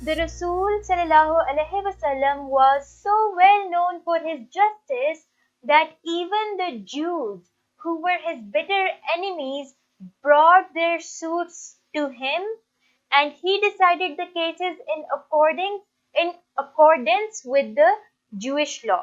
The Rasul sallallahu alaihi wasallam was so well known for his justice that even the Jews, who were his bitter enemies, brought their suits to him, and he decided the cases in accordance with the Jewish law.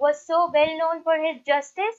was so well known for his justice,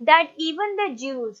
that even the Jews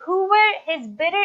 who were his bitter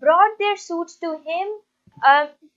brought their suits to him,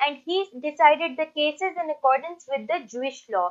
and he decided the cases in accordance with the Jewish law,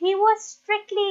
he was strictly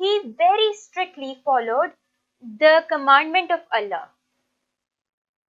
he very strictly followed the commandment of Allah।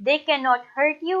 they cannot hurt you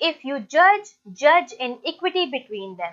If you judge in equity between them,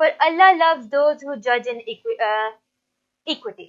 For Allah loves those who judge in equity,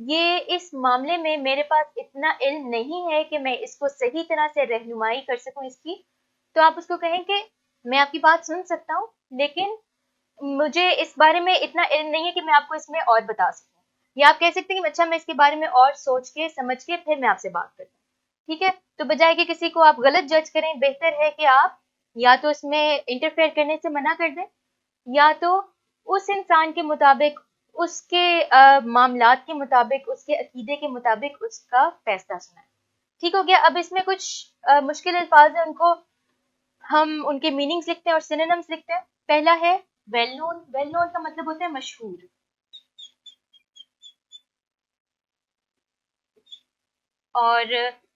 یہ اس معاملے میں میرے پاس اتنا علم نہیں ہے کہ میں اس کو صحیح طرح سے رہنمائی کر سکوں اس کی، تو آپ اس کو کہیں کہ میں آپ کی بات سن سکتا ہوں، لیکن مجھے اس بارے میں اتنا علم نہیں ہے کہ میں آپ کو اس میں اور بتا سکوں. یا آپ کہہ سکتے ہیں کہ اچھا میں اس کے بارے میں اور سوچ کے سمجھ کے پھر میں آپ سے بات کرتا ہوں. ٹھیک ہے؟ تو بجائے کہ کسی کو آپ غلط جج کریں، بہتر ہے کہ آپ یا تو اس میں انٹرفیئر کرنے سے منع کر دیں، یا تو اس انسان کے مطابق، اس کے معاملات کے مطابق، اس کے عقیدے کے مطابق اس کا فیصلہ سنائیں. ٹھیک ہو گیا؟ اب اس میں کچھ مشکل الفاظ ہیں، ان کو ہم ان کے میننگز لکھتے ہیں اور سینونیمز لکھتے ہیں. پہلا ہے ویل نون. ویل نون کا مطلب ہوتا ہے مشہور. اور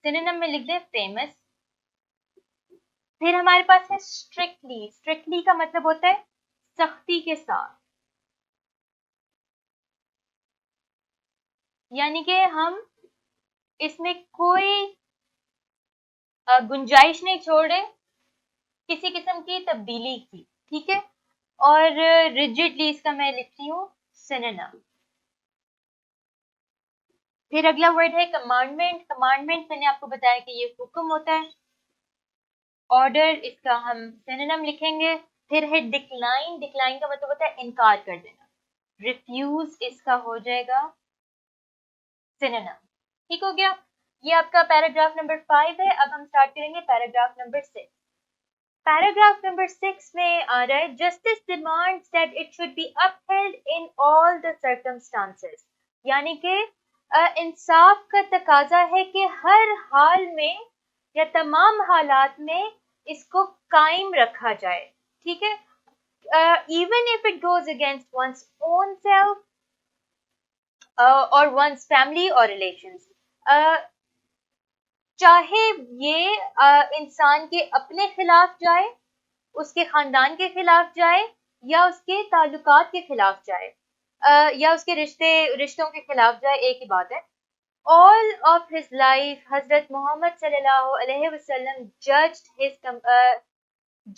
سینونیم میں لکھ دیں فیمس. پھر ہمارے پاس ہے اسٹرکٹلی. اسٹرکٹلی کا مطلب ہوتا ہے سختی کے ساتھ، یعنی کہ ہم اس میں کوئی گنجائش نہیں چھوڑ رہے کسی قسم کی تبدیلی کی. ٹھیک ہے؟ اور ریجڈلی اس کا میں لکھتی ہوں سینونیم. پھر اگلا ورڈ ہے کمانڈمنٹ. کمانڈمنٹ میں نے آپ کو بتایا کہ یہ حکم ہوتا ہے. آرڈر، اس کا ہم سینونیم لکھیں گے. پھر ہے ڈکلائن. ڈکلائن کا مطلب ہوتا ہے انکار کر دینا. ریفیوز اس کا ہو جائے گا سینونیم. ٹھیک ہو گیا؟ یہ آپ کا پیراگراف نمبر 5 ہے. اب ہم سٹارٹ کریں گے پیراگراف نمبر 6. پیراگراف نمبر 6 میں آ رہا ہے justice demands that it should be upheld in all the circumstances. یعنی کہ انصاف کا تقاضا ہے کہ ہر حال میں یا تمام حالات میں اس کو قائم رکھا جائے. ٹھیک ہے؟ even if it goes against one's own self or one's family or relations. چاہے یہ انسان کے اپنے خلاف جائے، اس کے خاندان کے خلاف جائے، یا اس کے تعلقات کے خلاف جائے، یا اس کے رشتوں کے خلاف جائے، ایک ہی بات ہے. all of his life حضرت محمد صلی اللہ علیہ وسلم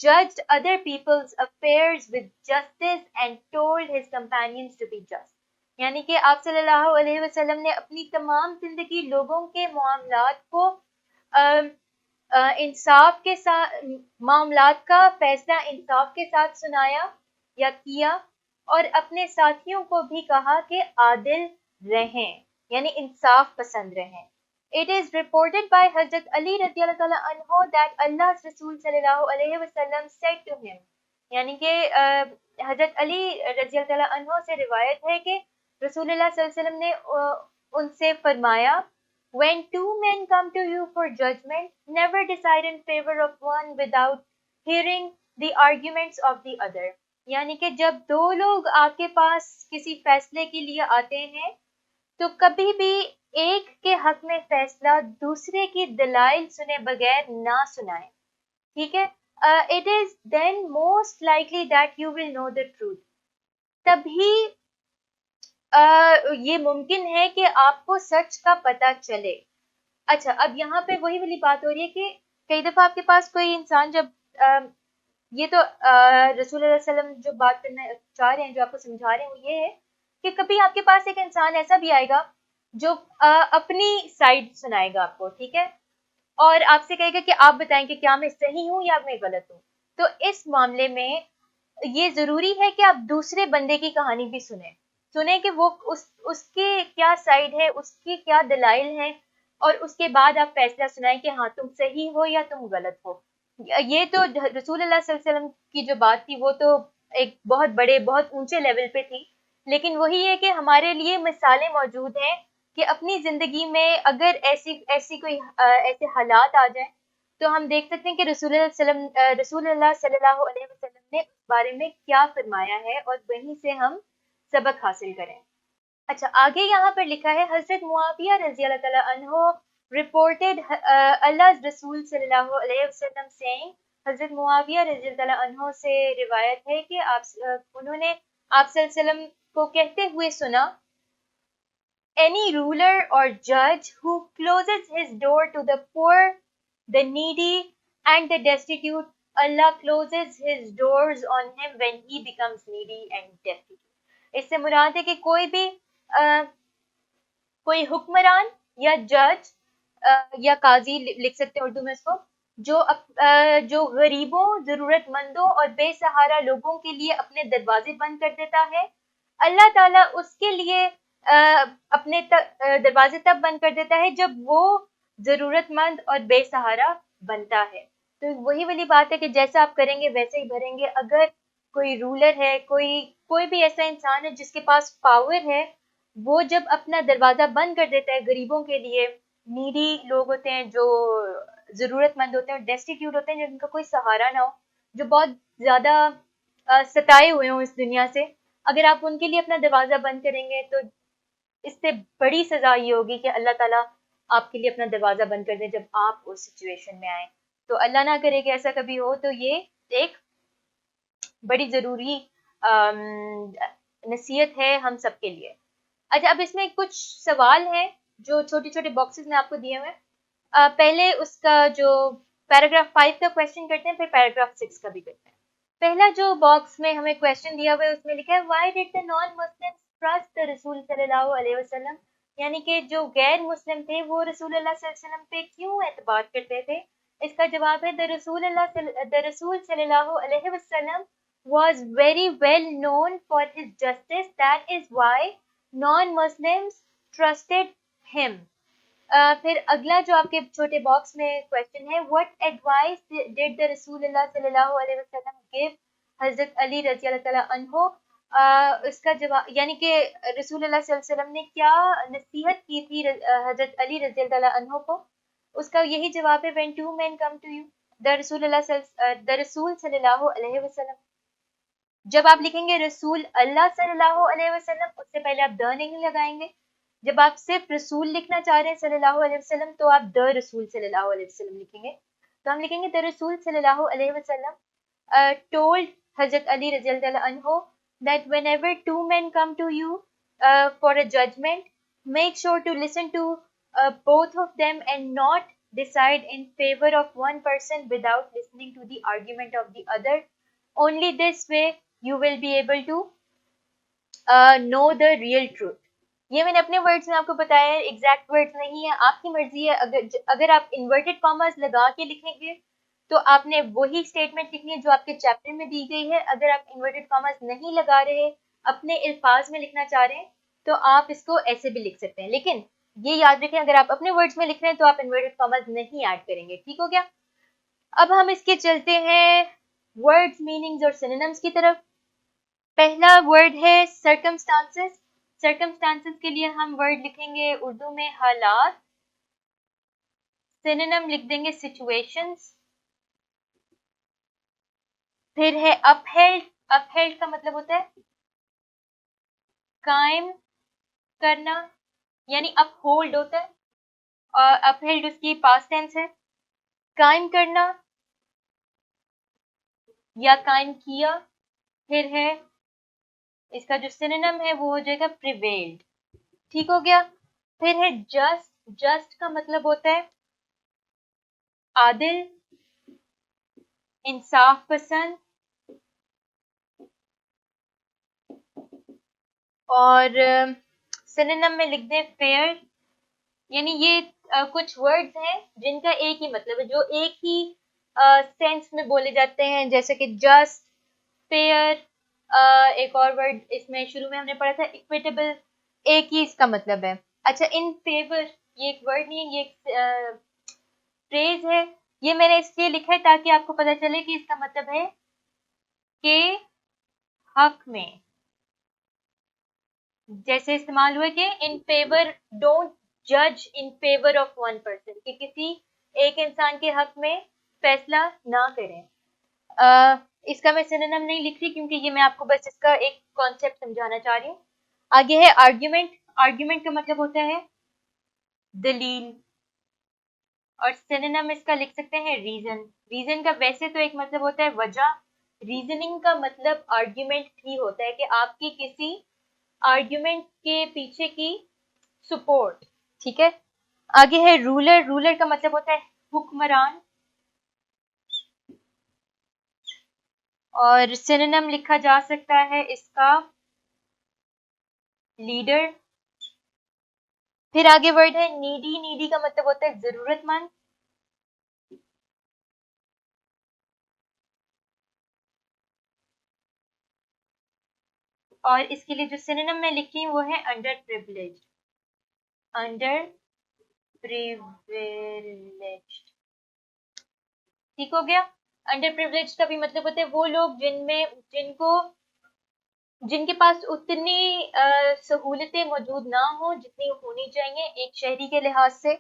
judged other people's affairs with justice and told his companions to be just. یعنی کہ آپ صلی اللہ علیہ وسلم نے اپنی تمام زندگی لوگوں کے معاملات کو انصاف کے ساتھ، معاملات کا فیصلہ انصاف کے ساتھ سنایا یا کیا، اور اپنے ساتھیوں کو بھی کہا کہ عادل رہیں، یعنی انصاف پسند رہیں. It is reported by Hazrat Ali radiallahu ta'ala anhu that Allah's Rasul sallallahu alayhi wasallam said to him. یعنی کہ حضرت علی رضی اللہ تعالیٰ عنہ سے روایت ہے کہ رسول اللہ صلی اللہ علیہ وسلم نے ان سے فرمایا when two men come to you for judgment, never decide in favor of one without hearing the arguments of the other. یعنی کہ جب دو لوگ آپ کے پاس کسی فیصلے کے لیے آتے ہیں تو کبھی بھی ایک کے حق میں فیصلہ دوسرے کی دلائل سنے بغیر نہ سنائیں. ٹھیک ہے؟ it is then most likely that you will know the truth. تبھی یہ ممکن ہے کہ آپ کو سچ کا پتہ چلے. اچھا، اب یہاں پہ وہی والی بات ہو رہی ہے کہ کئی دفعہ آپ کے پاس کوئی انسان جب یہ تو رسول اللہ علیہ وسلم جو بات کرنا چاہ رہے ہیں، جو آپ کو سمجھا رہے ہیں، وہ یہ ہے کہ کبھی آپ کے پاس ایک انسان ایسا بھی آئے گا جو اپنی سائڈ سنائے گا آپ کو. ٹھیک ہے؟ اور آپ سے کہے گا کہ آپ بتائیں کہ کیا میں صحیح ہوں یا میں غلط ہوں. تو اس معاملے میں یہ ضروری ہے کہ آپ دوسرے بندے کی کہانی بھی سنیں کہ وہ اس کے کیا سائڈ ہے، اس کی کیا دلائل ہیں، اور اس کے بعد آپ فیصلہ سنائیں کہ ہاں تم صحیح ہو یا تم غلط ہو. یہ تو رسول اللہ صلی اللہ علیہ وسلم کی جو بات تھی وہ تو ایک بہت بڑے، بہت اونچے لیول پہ تھی، لیکن وہی ہے کہ ہمارے لیے مثالیں موجود ہیں کہ اپنی زندگی میں اگر ایسی کوئی ایسے حالات آ جائیں تو ہم دیکھ سکتے ہیں کہ رسول اللہ صلی اللہ علیہ وسلم نے اس بارے میں کیا فرمایا ہے، اور وہیں سے ہم سبق حاصل کریں. اچھا، آگے یہاں پر لکھا ہے حضرت معاویہ رضی اللہ تعالیٰ عنہ reported Allah's Rasul صلی اللہ علیہ وسلم saying. حضرت معاویہ رضی اللہ تعالیٰ عنہ سے روایت ہے کہ انہوں نے آپ صلی اللہ علیہ وسلم کو کہتے ہوئے سنا any ruler or judge who closes his door to the poor, the needy and the destitute, Allah closes his doors on him when he becomes needy and destitute. اس سے مراد ہے کہ کوئی بھی کوئی حکمران یا جج یا قاضی لکھ سکتے ہیں اردو میں اس کو، جو غریبوں، ضرورت مندوں اور بے سہارا لوگوں کے لیے اپنے دروازے بند کر دیتا ہے، اللہ تعالیٰ اس کے لیے اپنے دروازے تب بند کر دیتا ہے جب وہ ضرورت مند اور بے سہارا بنتا ہے. تو وہی والی بات ہے کہ جیسا آپ کریں گے ویسے ہی بھریں گے. اگر کوئی رولر ہے، کوئی بھی ایسا انسان ہے جس کے پاس پاور ہے، وہ جب اپنا دروازہ بند کر دیتا ہے غریبوں کے لیے، نیڈی لوگ ہوتے ہیں جو ضرورت مند ہوتے ہیں اور ڈیسٹیٹیوٹ ہوتے ہیں جن کا کوئی سہارا نہ ہو، جو بہت زیادہ ستائے ہوئے ہوں اس دنیا سے، اگر آپ ان کے لیے اپنا دروازہ بند کریں گے تو اس سے بڑی سزا یہ ہوگی کہ اللہ تعالیٰ آپ کے لیے اپنا دروازہ بند کر دیں جب آپ اس سچویشن میں آئیں. تو اللہ نہ کرے کہ ایسا کبھی ہو. تو یہ ایک بڑی ضروری نصیحت ہے ہم سب کے لیے. اچھا، اب اس میں کچھ سوال ہیں جو چھوٹے چھوٹے باکسز میں آپ کو دیے ہوئے ہیں. پہلے اس کا جو پیراگراف 5 کا کویشچن کرتے ہیں، پھر پیراگراف 6 کا بھی کرتے ہیں. پہلا جو باکس میں ہمیں کویشچن دیا ہوا ہے اس میں لکھا ہے why did the non Muslims trust the رسول صلی اللہ علیہ وسلم، یعنی کہ جو غیر مسلم تھے وہ رسول اللہ صلی اللہ علیہ وسلم پہ کیوں اعتبار کرتے تھے. اس کا جواب ہے دا رسول صلی اللہ علیہ وسلم was very well known for his justice, that is why non-Muslims trusted him. پھر اگلا جو آپ کے چھوٹے باکس میں کویشچن ہے what advice did the رسول اللہ صلی اللہ علیہ وسلم give حضرت علی رضی اللہ تعالیٰ عنہ. اس کا جواب یعنی کہ رسول اللہ صلی اللہ علیہ وسلم نے کیا نصیحت کی تھی حضرت علی رضی اللہ تعالیٰ عنہ کو. اس کا یہی جواب ہے when two men come to you, the رسول صلی اللہ علیہ وسلم. جب آپ لکھیں گے رسول اللہ صلی اللہ علیہ وسلم، اس سے پہلے آپ دا نہیں لگائیں گے. جب آپ صرف رسول لکھنا چاہ رہے ہیں صلی اللہ علیہ وسلم تو آپ دا رسول صلی اللہ علیہ وسلم لکھیں گے. تو ہم لکھیں گے دا رسول صلی اللہ علیہ وسلم told حضرت علی رضی اللہ عنہ that whenever two men come to you for a judgment, make sure to listen to both of them and not decide in favor of one person without listening to the argument of the other. Only this way you will be able to know the real truth. یہ میں نے اپنے words میں آپ کو بتایا ہے، exact words نہیں ہے، آپ کی مرضی ہے. اگر آپ انورٹڈ کاماز لگا کے لکھیں گے تو آپ نے وہی اسٹیٹمنٹ لکھنی ہے جو آپ کے چیپٹر میں دی گئی ہے. اگر آپ انورٹڈ کاماز نہیں لگا رہے، اپنے الفاظ میں لکھنا چاہ رہے ہیں تو آپ اس کو ایسے بھی لکھ سکتے ہیں. لیکن یہ یاد رکھیں اگر آپ اپنے ورڈز میں لکھ رہے ہیں تو آپ انورٹڈ کاماز نہیں ایڈ کریں گے. ٹھیک ہو گیا؟ اب ہم اس کے چلتے ہیں ورڈز، میننگز اور سینونیمز کی طرف. پہلا ورڈ ہے سرکمسٹانسز. سرکمسٹانسز کے لیے ہم ورڈ لکھیں گے اردو میں حالات، سینونیم لکھ دیں گے سچویشنز. پھر ہے اپ ہیلڈ. اپ ہیلڈ کا مطلب ہوتا ہے قائم کرنا، یعنی اپ ہولڈ ہوتا ہے اور اپ ہیلڈ اس کی پاسٹ ٹینس ہے. قائم کرنا یا قائم کیا. پھر ہے اس کا جو سینونیم ہے وہ ہو جائے گا پریویلڈ. ٹھیک ہو گیا؟ پھر ہے جسٹ. جسٹ کا مطلب ہوتا ہے عادل، انصاف پسند. اور سینونیم میں لکھ دیں فیئر. یعنی یہ کچھ ورڈز ہیں جن کا ایک ہی مطلب ہے، جو ایک ہی سینس میں بولے جاتے ہیں، جیسے کہ جسٹ، فیئر. ایک اور ورڈ اس میں شروع میں ہم نے پڑھا تھا اکویٹیبل، ایک ہی اس کا مطلب ہے. اچھا، ان فیور یہ ایک ورڈ نہیں ہے، یہ ایک فریز ہے. یہ میں نے اس لیے لکھا ہے تاکہ آپ کو پتہ چلے کہ اس کا مطلب ہے کہ حق میں. جیسے استعمال ہوئے کہ ان فیور، ڈونٹ جج in favour of one person, کہ کسی ایک انسان کے حق میں فیصلہ نہ کریں. اس کا میں سینونیم نہیں لکھ رہی کیونکہ یہ میں آپ کو بس اس کا ایک کانسیپٹ سمجھانا چاہ رہی ہوں. آگے ہے آرگیومنٹ. آرگیومنٹ کا مطلب ہوتا ہے دلیل، اور سینونیم اس کا لکھ سکتے ہیں ریزن. ریزن کا ویسے تو ایک مطلب ہوتا ہے وجہ، ریزننگ کا مطلب آرگیومنٹ بھی ہوتا ہے کہ آپ کی کسی آرگیومنٹ کے پیچھے کی سپورٹ. ٹھیک ہے؟ آگے ہے رولر. رولر کا مطلب ہوتا ہے حکمران، اور سینونیم لکھا جا سکتا ہے اس کا لیڈر. پھر آگے ورڈ ہے نیڈی. نیڈی کا مطلب ہوتا ہے ضرورت مند. اور اس کے لیے جو سینونیم میں لکھ رہی ہوں وہ ہے انڈر پریولیجڈ. Under privileged. ٹھیک ہو گیا. انڈر پریولیج کا بھی مطلب ہوتا ہے وہ لوگ جن کے پاس اتنی سہولتیں موجود نہ ہوں جتنی ہونی چاہیے ایک شہری کے لحاظ سے.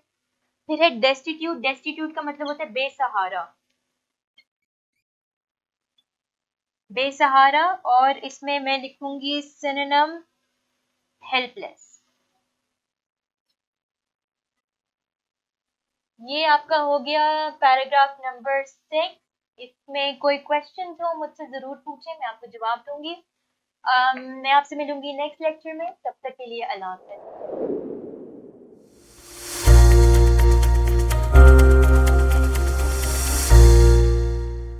پھر ہے ڈیسٹیٹیوٹ. ڈیسٹیٹیوٹ کا مطلب ہوتا ہے بے سہارا. بے سہارا. اور اس میں لکھوں گی سینونیم ہیلپ لیس. یہ آپ کا ہو گیا پیراگراف نمبر 6. اس میں کوئی کوشچنز ہو مجھ سے ضرور پوچھیں, میں آپ کو جواب دوں گی. میں آپ سے ملوں گی نیکسٹ لیکچر میں. تب تک کے لیے اللہ حافظ.